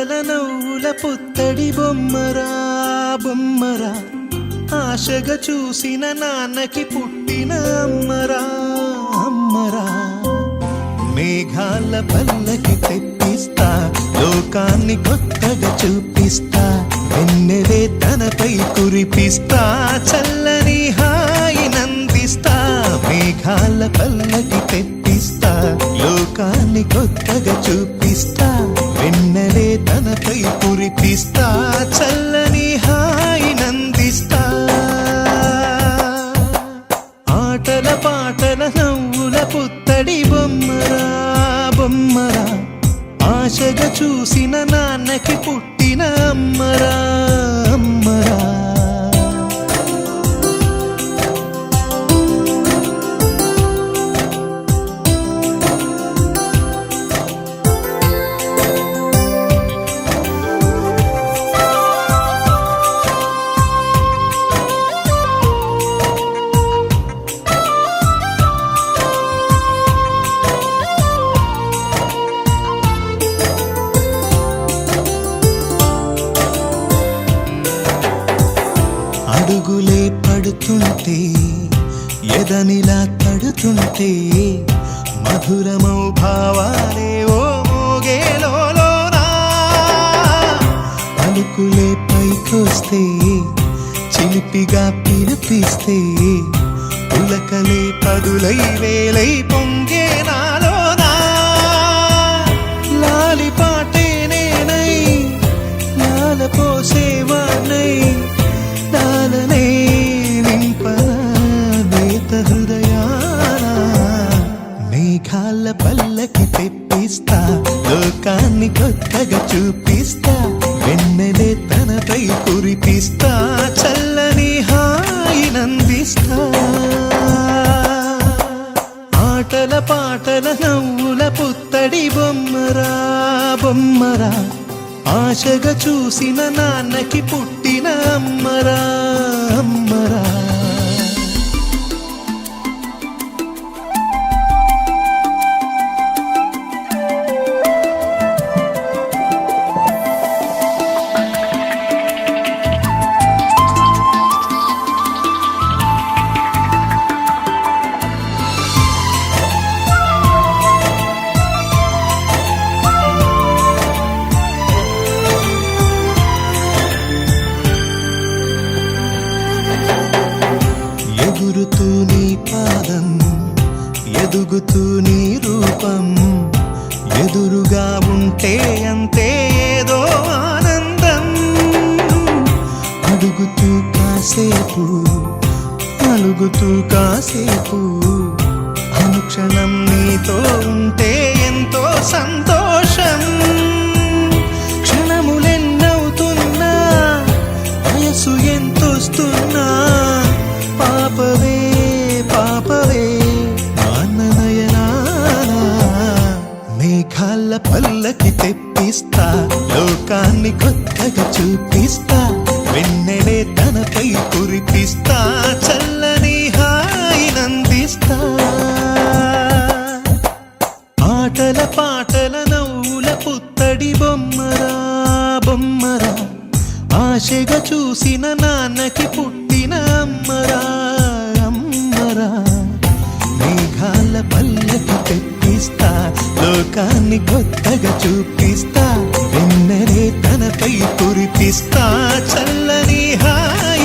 పాటల నవ్వుల పుత్తడి బొమ్మరా బొమ్మరా, ఆశగా చూసిన నాన్నకి పుట్టిన అమ్మరా అమ్మరా. మేఘాల పల్లకి తెప్పిస్తా, లోకాన్ని కొత్తగా చూపిస్తా, వెన్నెలే తనపై కురిపిస్తా, చల్లని హాయి నందిస్తా. మేఘాల పల్లకి తెప్పిస్తా, లోకాన్ని కొత్తగా చూపిస్తా, వెన్నెలే తనపై కురిపిస్తా, చల్లని హాయి నందిస్తా. ఆటల పాటల నవ్వుల పుత్తడి బొమ్మరా బొమ్మరా, ఆశగా చూసిన నాన్నకి పుట్టిన అమ్మరా అమ్మరా. అడుగులే పడుతుంటే, ఎదనిలా తడుతుంటే, మధురమౌ భావాలే ఓ మోగేలోనా. పలుకులే పైకొస్తే, చిలిపిగా పిలిపిస్తే, పులకలే పదులై వేలై పొంగే నాలోనా. లాలి పాటే నేనై, లాల పోసేవాణ్ణై, లాలనే నింపనేత హృదయాన. మేఘాల పల్లకి తెప్పిస్తా, లోకాన్ని కొత్తగా చూపిస్తా, వెన్నెలే తనపై కురిపిస్తా, చల్లని హాయి నందిస్తా. ఆటల పాటల నవ్వుల పుత్తడి బొమ్మరా బొమ్మరా, ఆశగా చూసిన నాన్నకి పుట్టిన అమ్మరా అమ్మరా. ఎగురుతూ నీ పాదం, ఎదుగుతూ నీ రూపం, ఎదురుగా ఉంటే అంతే ఏదో ఆనందం. అడుగుతూ కాసేపు, అలుగుతూ కాసేపు, అనుక్షణం నీతో ఉంటే ఎంతో సంతోషం. క్షణములెన్నవుతున్నా, వయసు ఎంతొస్తున్నా, పాపవే పాపవే నాన్ననయనానా. మేఘాల పల్లకి తెప్పిస్తా, లోకాన్ని కొత్తగా చూపిస్తా, వెన్నెలే తనపై కురిపిస్తా, చల్లని హాయి నందిస్తా. ఆటల పాటల నవ్వుల పుత్తడి బొమ్మరా బొమ్మరా, ఆశగా చూసిన నాన్నకి పుట్టిన అమ్మరా అమ్మరా. మేఘాల పల్లకి తెప్పిస్తా, లోకాన్ని కొత్తగా చూపిస్తా, వెన్నెలే తనపై కురిపిస్తా, చల్లని హాయి